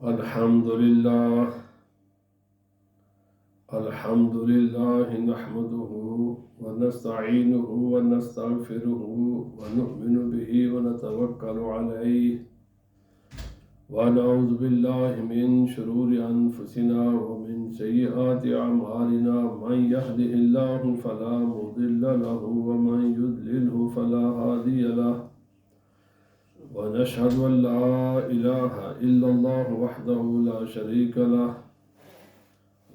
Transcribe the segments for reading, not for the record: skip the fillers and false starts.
الحمد لله نحمده ونستعينه ونستغفره ونؤمن به ونتوكل عليه ونعوذ بالله من شرور أنفسنا ومن سيئات أعمالنا من يهده الله فلا مضل له ومن يضلله فلا هادي له ونشهد أن لا إله إلا الله وحده لا شريك له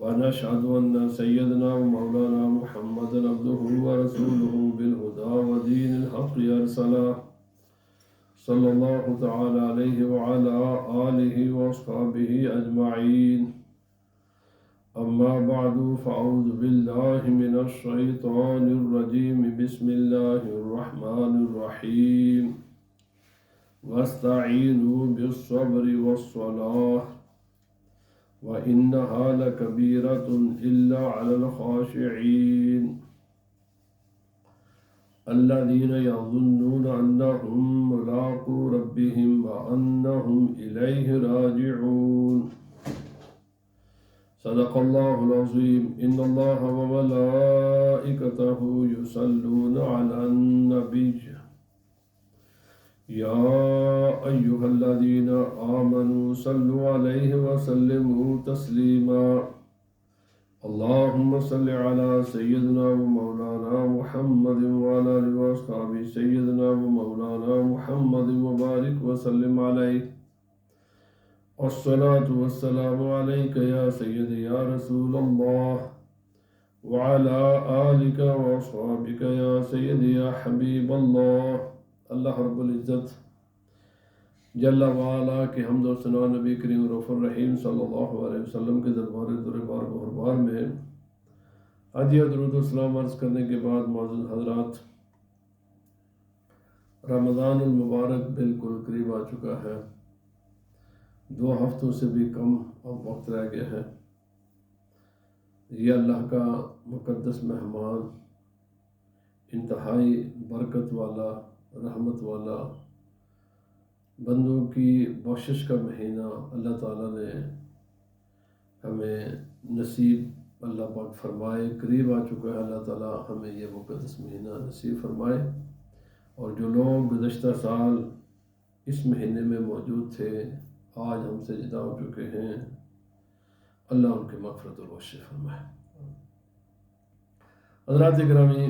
ونشهد أن سيدنا ومولانا محمدا عبده ورسوله بالهدى ودين الحق أرسله صلى الله تعالى عليه وعلى آله وأصحابه أجمعين أما بعد فأعوذ بالله من الشيطان الرجيم بسم الله الرحمن الرحيم واستعينوا بالصبر والصلاة وإنها لكبيرة إلا على الخاشعين الذين يظنون أنهم ملاقو ربهم وأنهم إليه راجعون صدق الله العظيم إن الله وملائكته يصلون على النبي يا أيها الذين آمنوا صلوا عليه وسلموا تسليما اللهم صل على سيدنا ومولانا محمد وعلى آله وأصحابه سيدنا ومولانا محمد وبارك وسلم عليه والصلاة والسلام عليك يا سيدي يا رسول الله وعلى آلك وأصحابك يا سيدي يا حبيب الله اللہ رب العزت جل وعلا کے حمد و ثنا نبی کریم رؤوف الرحیم صلی اللہ علیہ وسلم کے دربار بار میں ہدیہ درود و سلام عرض کرنے کے بعد معزز حضرات، رمضان المبارک بالکل قریب آ چکا ہے، 2 ہفتوں سے بھی کم اب وقت رہ گیا ہے۔ یہ اللہ کا مقدس مہمان، انتہائی برکت والا، رحمت والا، بندوں کی بخشش کا مہینہ اللہ تعالیٰ نے ہمیں نصیب اللہ پاک فرمائے، قریب آ چکا ہے۔ اللہ تعالیٰ ہمیں یہ مقدس مہینہ نصیب فرمائے، اور جو لوگ گزشتہ سال اس مہینے میں موجود تھے آج ہم سے جدا ہو چکے ہیں، اللہ ان کی مغفرت و بخشش فرمائے۔ حضرات گرامی،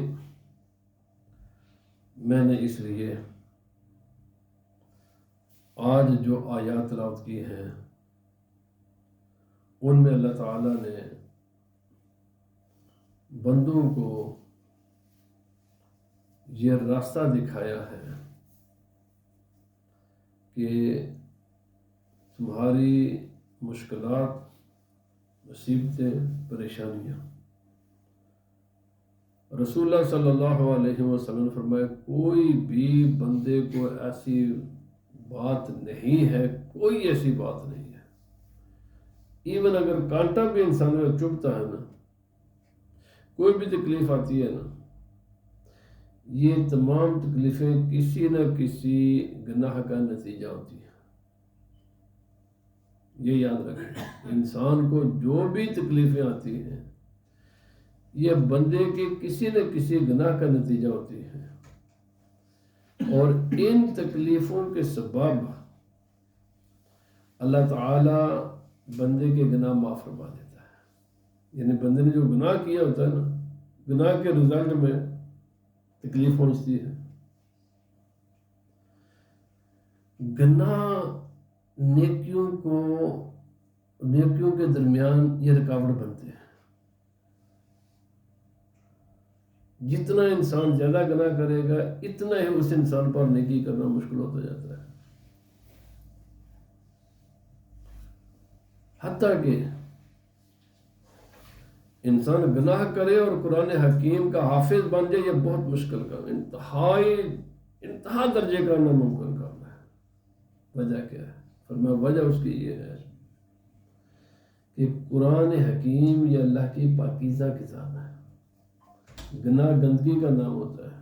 میں نے اس لیے آج جو آیات تلاوت کی ہیں ان میں اللہ تعالیٰ نے بندوں کو یہ راستہ دکھایا ہے کہ تمہاری مشکلات، مصیبتیں، پریشانیاں، رسول اللہ صلی اللہ علیہ وسلم نے فرمایا کوئی بھی بندے کو ایسی بات نہیں ہے، کوئی ایسی بات نہیں ہے، ایون اگر کانٹا بھی انسان میں چبھتا ہے نا، کوئی بھی تکلیف آتی ہے نا، یہ تمام تکلیفیں کسی نہ کسی گناہ کا نتیجہ ہوتی ہیں۔ یہ یاد رکھیں، انسان کو جو بھی تکلیفیں آتی ہیں یہ بندے کے کسی نہ کسی گناہ کا نتیجہ ہوتی ہے، اور ان تکلیفوں کے سبب اللہ تعالی بندے کے گناہ معاف فرما دیتا ہے۔ یعنی بندے نے جو گناہ کیا ہوتا ہے نا، گناہ کے رزلٹ میں تکلیف پہنچتی ہے۔ گناہ نیکیوں کے درمیان یہ رکاوٹ بنتے ہیں۔ جتنا انسان زیادہ گناہ کرے گا اتنا ہی اس انسان پر نیکی کرنا مشکل ہوتا جاتا ہے، حتیٰ کہ انسان گناہ کرے اور قرآن حکیم کا حافظ بن جائے یہ بہت مشکل کام، انتہا درجے کا ناممکن کام ہے۔ وجہ کیا ہے؟ فرمایا وجہ اس کی یہ ہے کہ قرآن حکیم یہ اللہ کی پاکیزہ کتاب ہے، گناہ گندگی کا نام ہوتا ہے۔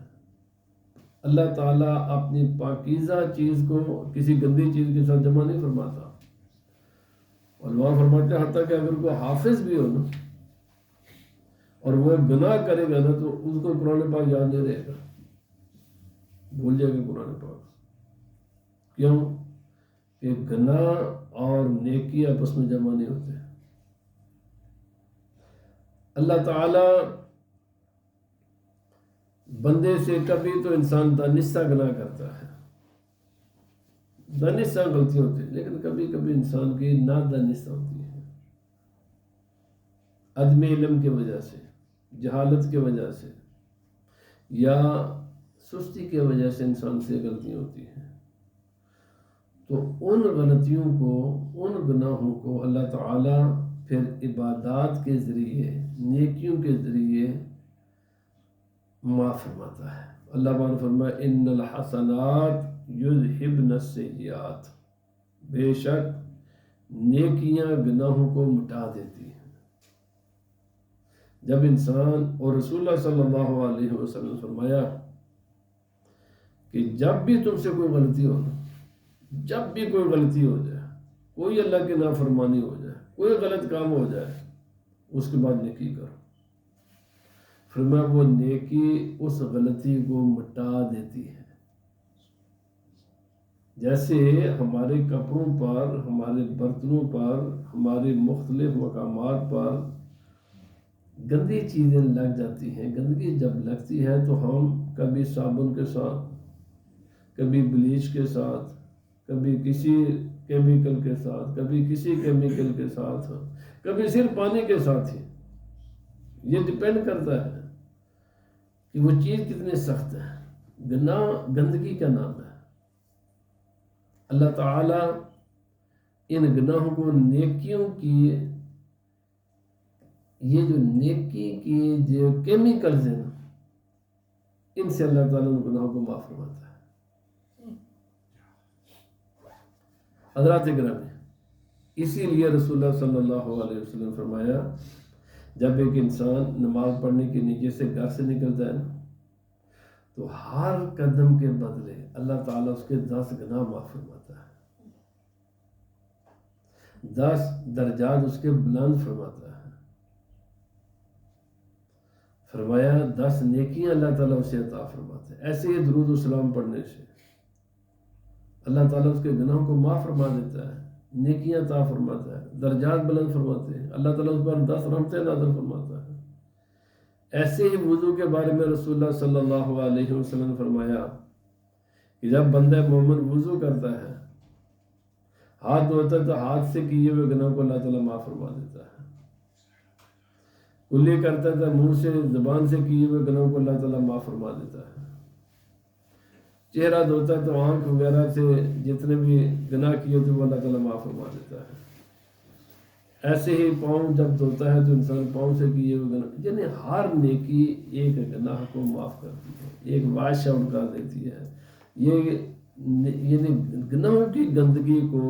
اللہ تعالیٰ اپنی پاکیزہ چیز کو کسی گندی چیز کے ساتھ جمع نہیں فرماتا، علماء فرماتے ہیں حتیٰ کہ اگر کوئی حافظ بھی ہو نا اور وہ گناہ کرے گا نا تو اس کو قرآن پاک یاد نہیں رہے گا، بھول جائے گا قرآن پاک. کیوں کہ گناہ اور نیکی آپس میں جمع نہیں ہوتے. اللہ تعالی بندے سے کبھی تو انسان دانستہ گناہ کرتا ہے، دانستہ غلطی ہوتی ہے، لیکن کبھی کبھی انسان کی نادانستہ ہوتی ہے، عدم علم کی وجہ سے، جہالت کی وجہ سے یا سستی کی وجہ سے انسان سے غلطیاں ہوتی ہیں. تو ان غلطیوں کو، ان گناہوں کو اللہ تعالیٰ پھر عبادات کے ذریعے، نیکیوں کے ذریعے معاف فرماتا ہے. اللہ تعالیٰ فرمایا ان الحسنات یذہبن السیئات، بے شک نیکیاں گناہوں کو مٹا دیتی ہیں. جب انسان، اور رسول اللہ صلی اللہ علیہ وسلم نے فرمایا کہ جب بھی تم سے کوئی غلطی ہو، جب بھی کوئی غلطی ہو جائے، کوئی اللہ کی نافرمانی ہو جائے، کوئی غلط کام ہو جائے، اس کے بعد نیکی کرو. فرمایا وہ نیکی اس غلطی کو مٹا دیتی ہے. جیسے ہمارے کپڑوں پر، ہمارے برتنوں پر، ہمارے مختلف مقامات پر گندی چیزیں لگ جاتی ہیں. گندگی جب لگتی ہے تو ہم کبھی صابن کے ساتھ، کبھی بلیچ کے ساتھ، کبھی کسی کیمیکل کے ساتھ، کبھی کسی کیمیکل کے ساتھ، کبھی صرف پانی کے ساتھ ہی. یہ ڈپینڈ کرتا ہے کہ وہ چیز کتنی سخت ہے. گناہ گندگی کا نام ہے. اللہ تعالیٰ ان گناہوں کو نیکیوں کی، یہ جو نیکی کی جو کیمیکلز ہیں ان سے اللہ تعالیٰ ان گناہوں کو معاف فرماتا ہے. حضرات گرامی، اسی لیے رسول اللہ صلی اللہ علیہ وسلم نے فرمایا جب ایک انسان نماز پڑھنے کی نیت سے گھر سے نکلتا ہے نا تو ہر قدم کے بدلے اللہ تعالیٰ اس کے 10 گناہ معاف فرماتا ہے، 10 درجات اس کے بلند فرماتا ہے. فرمایا 10 نیکیاں اللہ تعالیٰ اسے عطا فرماتا ہے. ایسے ہی درود و سلام پڑھنے سے اللہ تعالیٰ اس کے گناہوں کو معاف فرما دیتا ہے، نیکیاں عطا فرماتا ہے، درجات بلند فرماتے ہیں. اللہ تعالیٰ اس پر 10 رحمتیں نازل فرماتا ہے. ایسے ہی وضو کے بارے میں رسول اللہ صلی اللہ علیہ وسلم نے فرمایا کہ جب بندہ مومن وضو کرتا ہے، ہاتھ دھوتا ہے تو ہاتھ سے کیے ہوئے گناہ کو اللہ تعالیٰ معاف فرما دیتا ہے. کلی کرتا ہے منہ سے، زبان سے کیے ہوئے گناہوں کو اللہ تعالیٰ معاف فرما دیتا ہے. چہرہ دھوتا ہے تو آنکھ وغیرہ سے جتنے بھی گناہ کیے تھے وہ اللہ تعالیٰ معاف فرما دیتا ہے. ایسے ہی پاؤں جب دھوتا ہے تو انسان پاؤں سے کیے ہوئے گناہ، یعنی ہر نیکی ایک گناہ کو معاف کرتی ہے، ایک واش آؤٹ کر دیتی ہے. یعنی گناہوں کی گندگی کو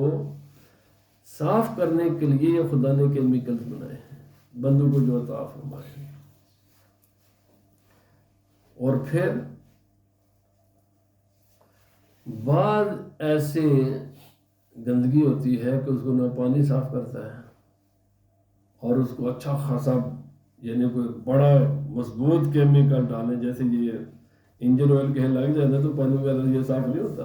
صاف کرنے کے لیے یہ خدا نے کیمیکلز بنائے ہیں بندوں کو جو عطا فرمائے ہیں. اور پھر بعض ایسے گندگی ہوتی ہے کہ اس کو نہ پانی صاف کرتا ہے اور اس کو اچھا خاصا، یعنی کوئی بڑا مضبوط کیمیکل ڈالیں، جیسے یہ انجن آئل کہیں لگ جائے نا تو پانی وغیرہ یہ صاف نہیں ہوتا.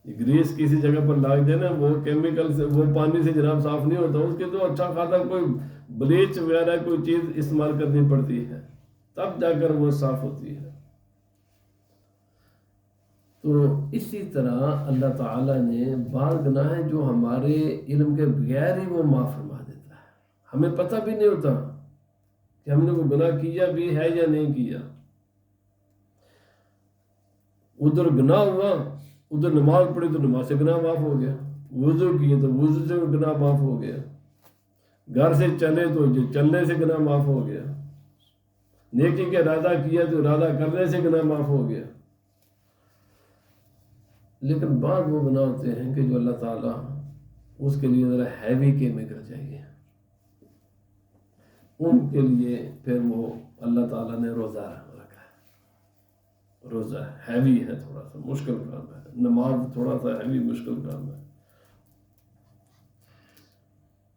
گریس کسی جگہ پر لاگ دینا، وہ کیمیکل سے، وہ پانی سے جناب صاف نہیں ہوتا. اس کے تو اچھا خاصا کوئی بلیچ وغیرہ کوئی چیز استعمال کرنی پڑتی ہے تب جا کر وہ صاف ہوتی ہے. تو اسی طرح اللہ تعالیٰ نے بعض گناہ ہیں جو ہمارے علم کے بغیر ہی وہ معاف فرما دیتا ہے. ہمیں پتہ بھی نہیں ہوتا کہ ہم نے وہ گناہ کیا بھی ہے یا نہیں کیا. ادھر گناہ ہوا، ادھر نماز پڑھی تو نماز سے گناہ معاف ہو گیا، وضو کیے تو وضو سے گناہ معاف ہو گیا، گھر سے چلے تو چلنے سے گناہ معاف ہو گیا، نیکی کا ارادہ کیا تو ارادہ کرنے سے گناہ معاف ہو گیا. لیکن بعض وہ گناہ ہوتے ہیں کہ جو اللہ تعالیٰ اس کے لیے ذرا ہیوی کیمیکل چاہیے، ان کے لیے پھر وہ اللہ تعالیٰ نے روزہ رکھا ہے. روزہ ہیوی ہے، تھوڑا سا مشکل کام ہے. نماز تھوڑا سا ہیوی مشکل کام ہے.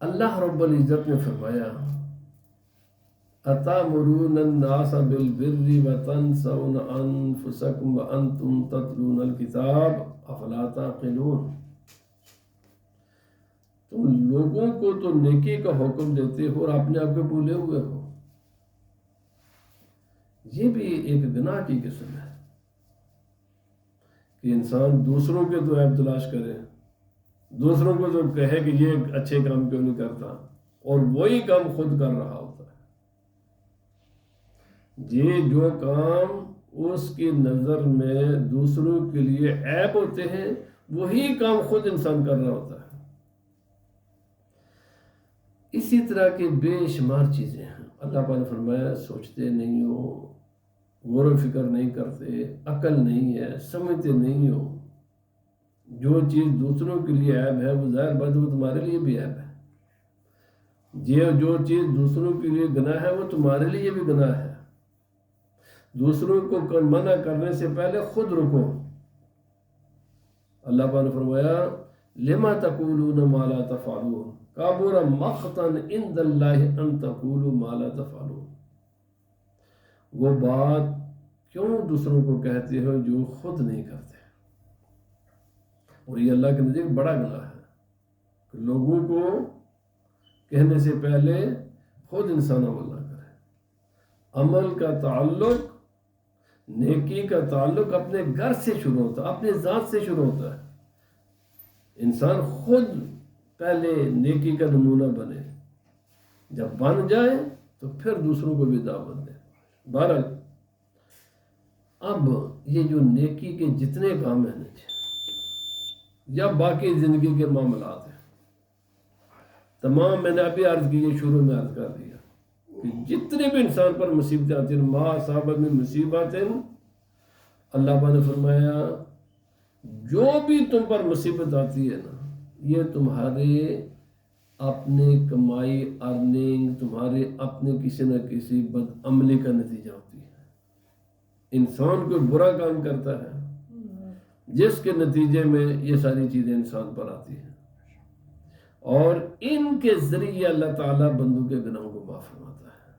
اللہ رب العزت نے فرمایا اتامرون الناس بالبر وتنسون انفسکم وانتم تتلون الکتاب افلا تعقلون، تم لوگوں کو تو نیکی کا حکم دیتے ہو اور اپنے آپ کو بھولے ہوئے ہو۔ یہ بھی ایک گناہ کی قسم ہے کہ انسان دوسروں کے تو عیب تلاش کرے، دوسروں کو تو کہے کہ یہ اچھے کام کیوں نہیں کرتا، اور وہی کام خود کر رہا ہوتا ہے۔ یہ جو کام اس کی نظر میں دوسروں کے لیے عیب ہوتے ہیں وہی کام خود انسان کر رہا ہوتا ہے۔ اسی طرح کے بے شمار چیزیں ہیں۔ اللہ پاک نے فرمایا سوچتے نہیں ہو، غور و فکر نہیں کرتے، عقل نہیں ہے، سمجھتے نہیں ہو۔ جو چیز دوسروں کے لیے عیب ہے وہ ظاہر بات وہ تمہارے لیے بھی عیب ہے۔ جو چیز دوسروں کے لیے گناہ ہے وہ تمہارے لیے بھی گناہ ہے۔ دوسروں کو منع کرنے سے پہلے خود رکو۔ اللہ پاک نے فرمایا لما تقولون ما لا تفعلون کبر مقتا عند اللہ ان تقولوا ما لا تفعلون، وہ بات کیوں دوسروں کو کہتے ہو جو خود نہیں کرتے۔ اور یہ اللہ کے نزدیک بڑا گناہ ہے کہ لوگوں کو کہنے سے پہلے خود انسان عمل نہ کرے۔ عمل کا تعلق، نیکی کا تعلق اپنے گھر سے شروع ہوتا ہے، اپنے ذات سے شروع ہوتا ہے۔ انسان خود پہلے نیکی کا نمونہ بنے، جب بن جائے تو پھر دوسروں کو بھی دعوت دے۔ بہرحال اب یہ جو نیکی کے جتنے کام ہیں یا باقی زندگی کے معاملات ہیں تمام، میں نے ابھی عرض کی، یہ شروع میں عرض کر دیا کہ جتنے بھی انسان پر مصیبتیں آتی ہیں، ما اصاب من مصیبات، اللہ پاک نے فرمایا جو بھی تم پر مصیبت آتی ہے نا، یہ تمہارے اپنے کمائی ارننگ، تمہارے اپنے کسی نہ کسی بد عملی کا نتیجہ ہوتی ہے۔ انسان کوئی برا کام کرتا ہے جس کے نتیجے میں یہ ساری چیزیں انسان پر آتی ہیں، اور ان کے ذریعے اللہ تعالیٰ بندوں کے گناہوں کو معاف فرماتا ہے۔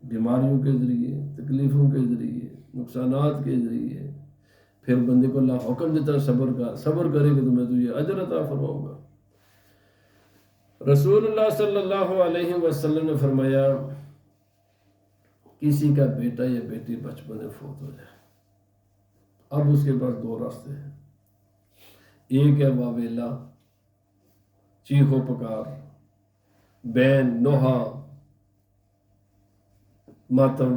بیماریوں کے ذریعے، تکلیفوں کے ذریعے، نقصانات کے ذریعے، پھر بندے کو اللہ حکم دیتا ہے صبر کا، صبر کرے کہ تمہیں تجھے اجر عطا فرماؤں گا۔ رسول اللہ صلی اللہ علیہ وسلم نے فرمایا کسی کا بیٹا یا بیٹی بچپن میں فوت ہو جائے، اب اس کے پاس دو راستے ہیں۔ ایک ہے واویلا، چیخ و پکار، بین نوحہ، ماتم،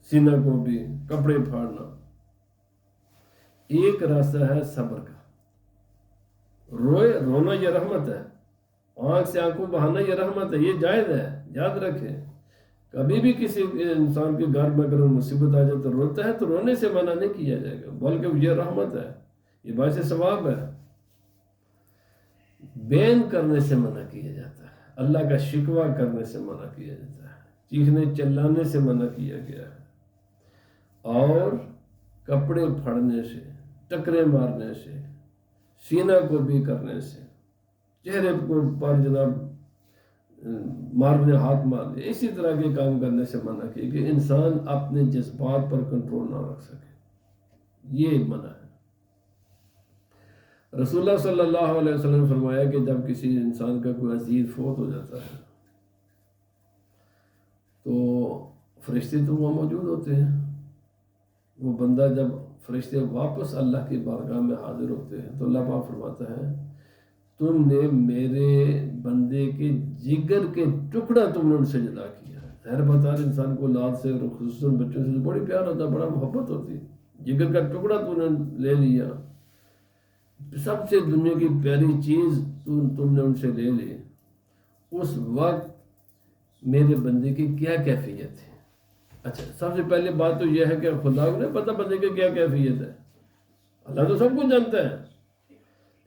سینہ کو بھی کپڑے پھاڑنا۔ ایک راستہ ہے صبر کا، رونا یہ رحمت ہے، آنکھ سے آنکھوں بہانا یہ رحمت ہے، یہ جائز ہے۔ یاد رکھیں کبھی بھی کسی انسان کے گھر میں اگر مصیبت آ جائے تو روتا ہے تو رونے سے منع نہیں کیا جائے گا، بلکہ یہ رحمت ہے، یہ باعث ثواب ہے۔ بین کرنے سے منع کیا جاتا ہے، اللہ کا شکوہ کرنے سے منع کیا جاتا ہے، چیخنے چلانے سے منع کیا گیا ہے، اور کپڑے پھاڑنے سے، ٹکرے مارنے سے، سینہ کو بھی کرنے سے، چہرے کو پر جناب مارنے، ہاتھ مارنے، اسی طرح کے کام کرنے سے منع کیا کہ انسان اپنے جذبات پر کنٹرول نہ رکھ سکے، یہ منع ہے۔ رسول اللہ صلی اللہ علیہ وسلم نے فرمایا کہ جب کسی انسان کا کوئی عزیز فوت ہو جاتا ہے تو فرشتے تو وہاں موجود ہوتے ہیں، وہ بندہ جب فرشتے واپس اللہ کی بارگاہ میں حاضر ہوتے ہیں تو اللہ پاک فرماتا ہے تم نے میرے بندے کے جگر کے ٹکڑا تم نے ان سے جدا کیا ہے۔ ظاہر بتا رہے انسان کو اولاد سے، خصوصاً بچوں سے بڑی پیار ہوتا ہے، بڑا محبت ہوتی ہے، جگر کا ٹکڑا تو نے لے لیا، سب سے دنیا کی پیاری چیز تم نے ان سے لے لی، اس وقت میرے بندے کی کیا کیفیت ہے؟ اچھا، سب سے پہلے بات تو یہ ہے کہ خدا کو نہیں پتہ بندے کی کیا کیفیت ہے، اللہ تو سب کچھ جانتا ہے،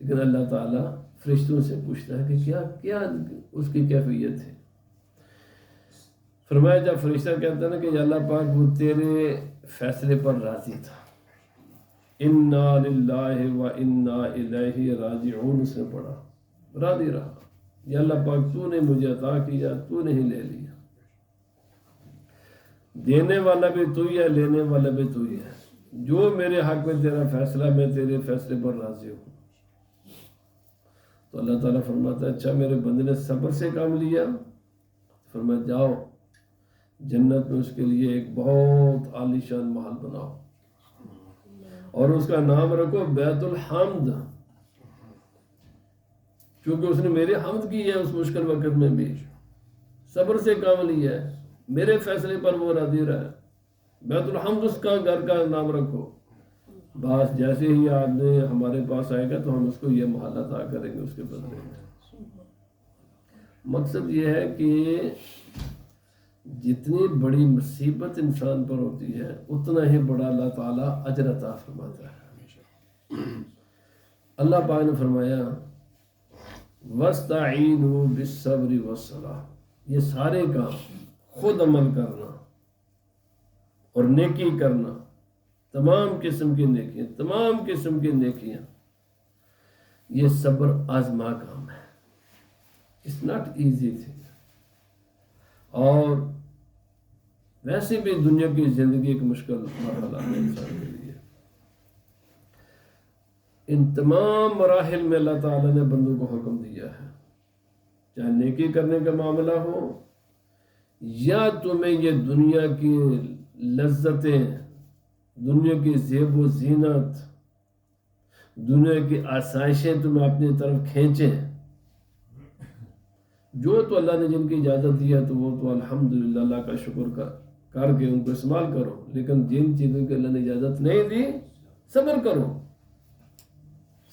لیکن اللہ تعالیٰ فرشتوں سے پوچھتا ہے کہ کیا اس کی کیفیت ہے۔ فرمایا جب فرشتہ کہتا ہے نا کہ اللہ پاک وہ تیرے فیصلے پر راضی تھا، انا للہ و انا الیہ راجعون، اس نے پڑھا راضی رہا، یا اللہ پاک تو نے مجھے عطا کیا، تو نے ہی لے لیا، دینے والا بھی تو ہی ہے، لینے والا بھی تو ہی ہے، جو میرے حق میں تیرا فیصلہ، میں تیرے فیصلے پر راضی ہوں۔ تو اللہ تعالیٰ فرماتا ہے اچھا میرے بندے نے صبر سے کام لیا، فرمایا جاؤ جنت میں اس کے لیے ایک بہت عالی شان محل بناؤ اور اس کا نام رکھو بیت الحمد، کیونکہ اس نے میری حمد کی ہے اس مشکل وقت میں بھی، صبر سے کام لیا ہے، میرے فیصلے پر وہ راضی رہا، بیت الحمد اس کا گھر کا نام رکھو۔ بس جیسے ہی آدمی ہمارے پاس آئے گا تو ہم اس کو یہ محل عطا کریں گے اس کے بدلے میں۔ مقصد یہ ہے کہ جتنی بڑی مصیبت انسان پر ہوتی ہے اتنا ہی بڑا اللہ تعالیٰ اجر عطا فرماتا ہے۔ اللہ پاک نے فرمایا وَاسْتَعِینُوا بِالصَّبْرِ وَالصَّلَاةِ، یہ سارے کام خود عمل کرنا اور نیکی کرنا، تمام قسم کی نیکیاں، تمام قسم کی نیکیاں، یہ صبر آزما کام ہے، اٹس ناٹ ایزی تھنگ۔ اور ویسے بھی دنیا کی زندگی ایک مشکل مرحلہ ہے انسان کے لیے، ان تمام مراحل میں اللہ تعالیٰ نے بندوں کو حکم دیا ہے، چاہے نیکی کرنے کا معاملہ ہو یا تمہیں یہ دنیا کی لذتیں، دنیا کی زیب و زینت، دنیا کی آسائشیں تمہیں اپنی طرف کھینچیں، جو تو اللہ نے جن کی اجازت دی ہے تو وہ تو الحمدللہ اللہ کا شکر کر کے ان کو استعمال کرو، لیکن جن چیزوں کی اللہ نے اجازت نہیں دی صبر کرو،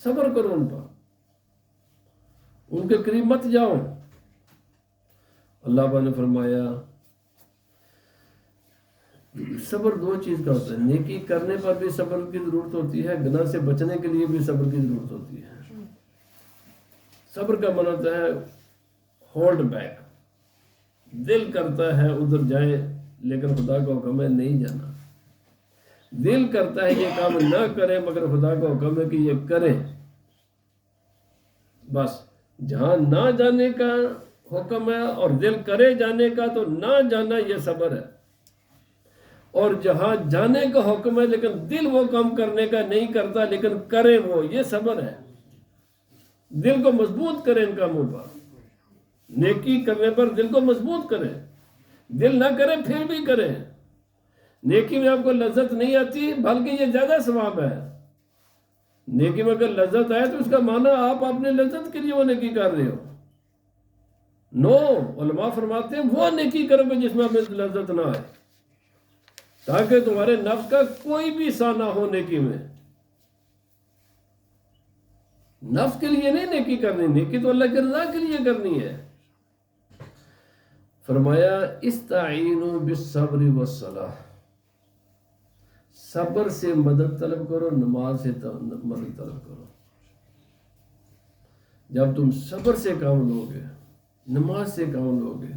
صبر کرو ان پر، ان کے قریب مت جاؤ۔ اللہ نے فرمایا صبر دو چیز کا ہوتا ہے، نیکی کرنے پر بھی صبر کی ضرورت ہوتی ہے، گناہ سے بچنے کے لیے بھی صبر کی ضرورت ہوتی ہے۔ صبر کا معنی ہوتا ہے ہولڈ بیک، دل کرتا ہے ادھر جائے لیکن خدا کا حکم ہے نہیں جانا، دل کرتا ہے یہ کام نہ کرے مگر خدا کا حکم ہے کہ یہ کرے، بس جہاں نہ جانے کا حکم ہے اور دل کرے جانے کا تو نہ جانا یہ صبر ہے، اور جہاں جانے کا حکم ہے لیکن دل وہ کام کرنے کا نہیں کرتا لیکن کرے وہ، یہ صبر ہے۔ دل کو مضبوط کرے ان کاموں پر، نیکی کرنے پر دل کو مضبوط کرے، دل نہ کرے پھر بھی کرے۔ نیکی میں آپ کو لذت نہیں آتی بلکہ یہ زیادہ ثواب ہے، نیکی میں اگر لذت آئے تو اس کا معنی آپ اپنے لذت کے لیے وہ نیکی کر رہے ہو۔ نو، علماء فرماتے ہیں وہ نیکی کرو گے جس میں ہمیں لذت نہ آئے، تاکہ تمہارے نفس کا کوئی بھی حصہ نہ ہو نیکی میں۔ نفس کے لیے نہیں نیکی کرنی، نیکی تو اللہ کی رضا کے لیے کرنی ہے۔ فرمایا استعینوا بالصبر والصلاۃ، صبر سے مدد طلب کرو، نماز سے مدد طلب کرو۔ جب تم صبر سے کام لوگے، نماز سے کام لوگے،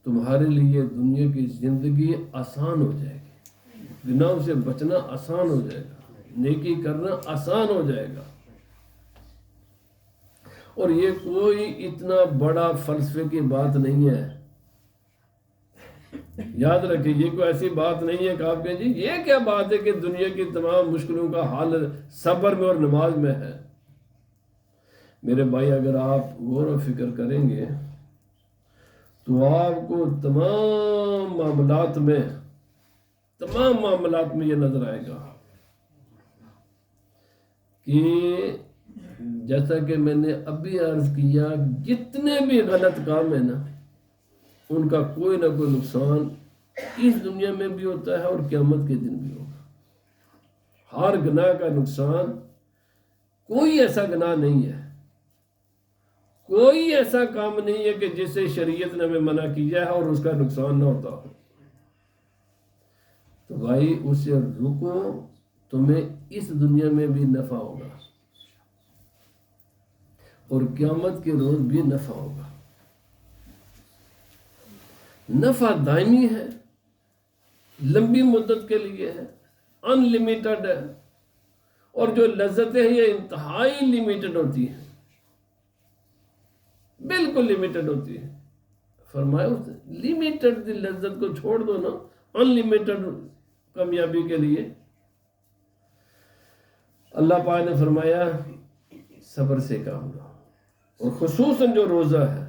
تمہارے لیے دنیا کی زندگی آسان ہو جائے گی، گناہوں سے بچنا آسان ہو جائے گا، نیکی کرنا آسان ہو جائے گا۔ اور یہ کوئی اتنا بڑا فلسفے کی بات نہیں ہے، یاد رکھیں یہ کوئی ایسی بات نہیں ہے کہ آپ کہیں جی یہ کیا بات ہے کہ دنیا کی تمام مشکلوں کا حل صبر میں اور نماز میں ہے۔ میرے بھائی اگر آپ غور و فکر کریں گے تو آپ کو تمام معاملات میں یہ نظر آئے گا کہ جیسا کہ میں نے ابھی عرض کیا، جتنے بھی غلط کام ہیں نا ان کا کوئی نہ کوئی نقصان اس دنیا میں بھی ہوتا ہے اور قیامت کے دن بھی ہوگا۔ ہر گناہ کا نقصان، کوئی ایسا گناہ نہیں ہے، کوئی ایسا کام نہیں ہے کہ جس سے شریعت نے ہمیں منع کیا ہے اور اس کا نقصان نہ ہوتا ہو۔ تو بھائی اسے رکو، تمہیں اس دنیا میں بھی نفع ہوگا اور قیامت کے روز بھی نفع ہوگا۔ نفع دائمی ہے، لمبی مدت کے لیے ہے، ان لمیٹڈ ہے، اور جو لذتیں ہیں یہ انتہائی لمیٹڈ ہوتی ہیں۔ بالکل لمیٹڈ ہوتی ہے. فرمایا اس لمیٹڈ لذت کو چھوڑ دو نا ان لمیٹڈ کامیابی کے لیے. اللہ پاک نے فرمایا صبر سے کام لو. اور خصوصاً جو روزہ ہے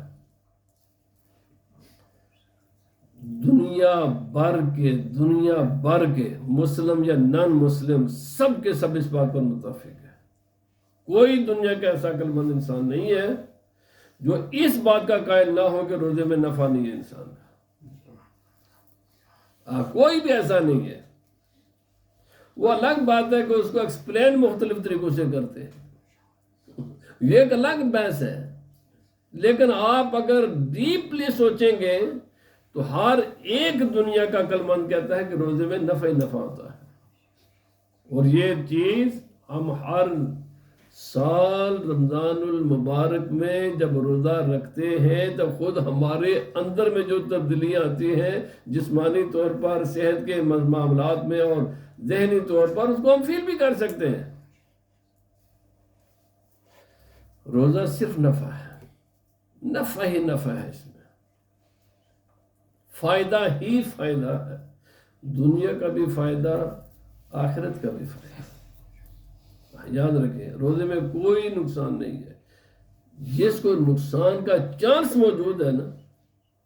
دنیا بھر کے مسلم یا نان مسلم سب کے سب اس بات پر متفق ہے. کوئی دنیا کا ایسا عقل مند انسان نہیں ہے جو اس بات کا قائل نہ ہو کہ روزے میں نفع نہیں ہے انسان کا. کوئی بھی ایسا نہیں ہے. وہ الگ بات ہے کہ اس کو ایکسپلین مختلف طریقوں سے کرتے ہیں، یہ ایک الگ بحث ہے. لیکن آپ اگر ڈیپلی سوچیں گے تو ہر ایک دنیا کا عقل مند کہتا ہے کہ روزے میں نفع ہی نفع ہوتا ہے. اور یہ چیز ہم ہر سال رمضان المبارک میں جب روزہ رکھتے ہیں تو خود ہمارے اندر میں جو تبدیلیاں آتی ہیں جسمانی طور پر، صحت کے معاملات میں اور ذہنی طور پر، اس کو ہم فیل بھی کر سکتے ہیں. روزہ صرف نفع ہے، نفع ہی نفع ہے. اس میں فائدہ ہی فائدہ ہے، دنیا کا بھی فائدہ، آخرت کا بھی فائدہ. یاد رکھیں روزے میں کوئی نقصان نہیں ہے. جس کو نقصان کا چانس موجود ہے نا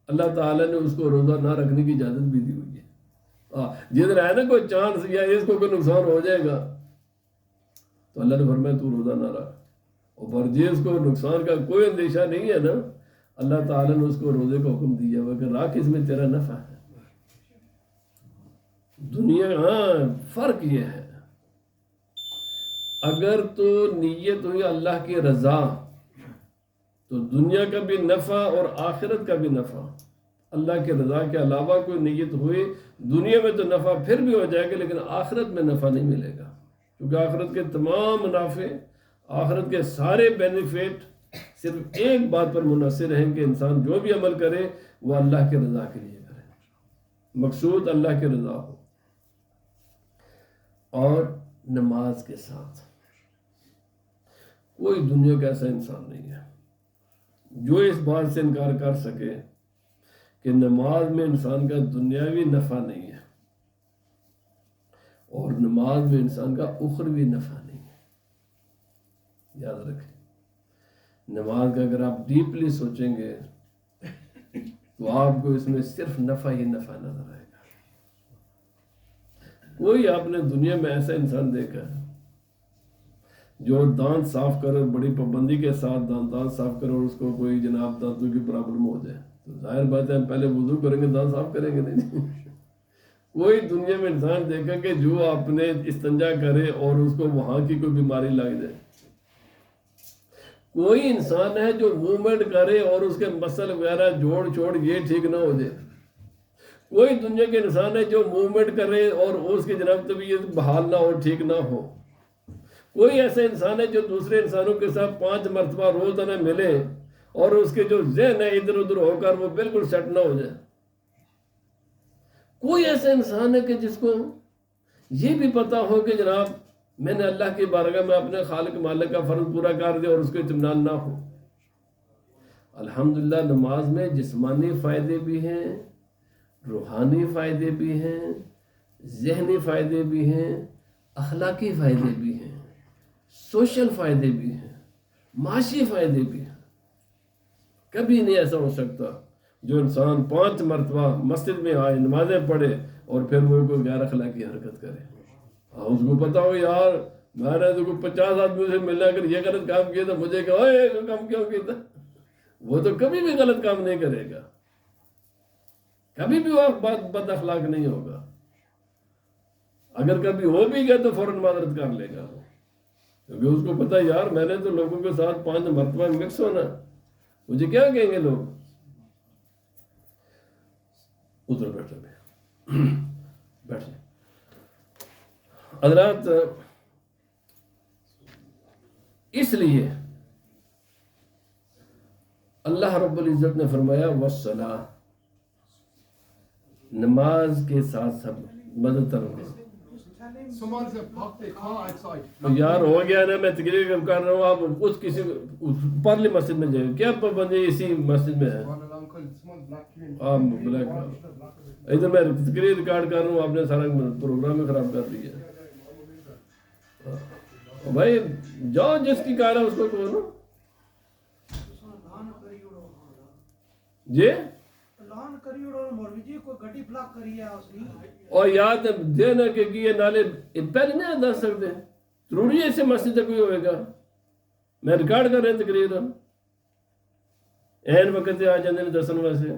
اللہ تعالیٰ نے اس کو روزہ نہ رکھنے کی اجازت بھی دی ہوئی ہے. جدھر ہے نا کوئی چانس یا اس کو کوئی نقصان ہو جائے گا تو اللہ نے فرمایا تو روزہ نہ رکھ. اور جس کو نقصان کا کوئی اندیشہ نہیں ہے نا اللہ تعالیٰ نے اس کو روزے کا حکم دیا ہوا کہ راکھ، اس میں تیرا نفع ہے. دنیا فرق یہ ہے اگر تو نیت ہوئی اللہ کی رضا تو دنیا کا بھی نفع اور آخرت کا بھی نفع. اللہ کی رضا کے علاوہ کوئی نیت ہوئی دنیا میں تو نفع پھر بھی ہو جائے گا لیکن آخرت میں نفع نہیں ملے گا، کیونکہ آخرت کے تمام منافع، آخرت کے سارے بینیفٹ صرف ایک بات پر منحصر ہیں کہ انسان جو بھی عمل کرے وہ اللہ کی رضا کے لیے کرے، مقصود اللہ کی رضا ہو. اور نماز کے ساتھ کوئی دنیا کا ایسا انسان نہیں ہے جو اس بات سے انکار کر سکے کہ نماز میں انسان کا دنیاوی نفع نہیں ہے اور نماز میں انسان کا اخروی نفع نہیں ہے. یاد رکھیں نماز کا اگر آپ ڈیپلی سوچیں گے تو آپ کو اس میں صرف نفع ہی نفع نظر آئے گا. کوئی آپ نے دنیا میں ایسا انسان دیکھا ہے جو دانت صاف کرے، بڑی پابندی کے ساتھ دانت صاف کرے اور اس کو کوئی جناب دانتوں کی پرابلم ہو جائے تو ظاہر بات ہے ہم پہلے وضو کریں گے دانت صاف کریں گے نہیں. کوئی دنیا میں انسان دیکھا کہ جو اپنے استنجا کرے اور اس کو وہاں کی کوئی بیماری لگ جائے. کوئی انسان ہے جو موومنٹ کرے اور اس کے مسل وغیرہ جوڑ چھوڑ یہ ٹھیک نہ ہو جائے. کوئی دنیا کے انسان ہے جو موومنٹ کرے اور اس کی جناب طبیعت بحال نہ ہو، ٹھیک نہ ہو. کوئی ایسا انسان ہے جو دوسرے انسانوں کے ساتھ 5 مرتبہ روزانہ ملے اور اس کے جو ذہن ہے ادھر ادھر ہو کر وہ بالکل سیٹ نہ ہو جائے. کوئی ایسا انسان ہے کہ جس کو یہ بھی پتا ہو کہ جناب میں نے اللہ کی بارگاہ میں اپنے خالق مالک کا فرض پورا کر دیا اور اس کو اطمینان نہ ہو. الحمدللہ نماز میں جسمانی فائدے بھی ہیں، روحانی فائدے بھی ہیں، ذہنی فائدے بھی ہیں، اخلاقی فائدے بھی ہیں، سوشل فائدے بھی ہیں، معاشی فائدے بھی ہیں. کبھی نہیں ایسا ہو سکتا جو انسان 5 مرتبہ مسجد میں آئے، نمازیں پڑھے اور پھر وہ کوئی غیر اخلاقی حرکت کرے. اس کو پتا ہو یار میں نے تو 50 آدمی سے ملنا اگر یہ غلط کام کیا تو مجھے کہ اوے یہ کام کیوں کیا، وہ تو کبھی بھی غلط کام نہیں کرے گا، کبھی بھی وہ بد اخلاق نہیں ہوگا. اگر کبھی ہو بھی گیا تو فوراً معذرت کر لے گا کیونکہ اس کو پتا یار میں نے تو لوگوں کے ساتھ 5 مرتبہ مکس ہونا، مجھے کیا کہیں گے لوگ. ادھر بیٹھے حضرات. اس لیے اللہ رب العزت نے فرمایا والصلاۃ، نماز کے ساتھ سب مدد کرو. Someone said park their car outside. یار ہو گیا نا میں تقریر کر رہا ہوں آپ اس کسی پرلی مسجد میں جائیں کیا پابندی اسی مسجد میں ہے One uncle, someone's black you in. آپ بلیک ادھر میں تقریر ریکارڈ کر رہا ہوں آپ نے سارا پروگرام میں خراب کر دیا بھائی جاؤ جس کی کار ہے اس کو کہو نا جی اور یاد دینا کہ یہ نالے پہلے نہیں دس سکتے ضروری ہے اسے مسجد کوئی ہوئے گا میں ریکارڈ کر رہے ہیں تقریر این وقت آ جاندے نے دسن واسطے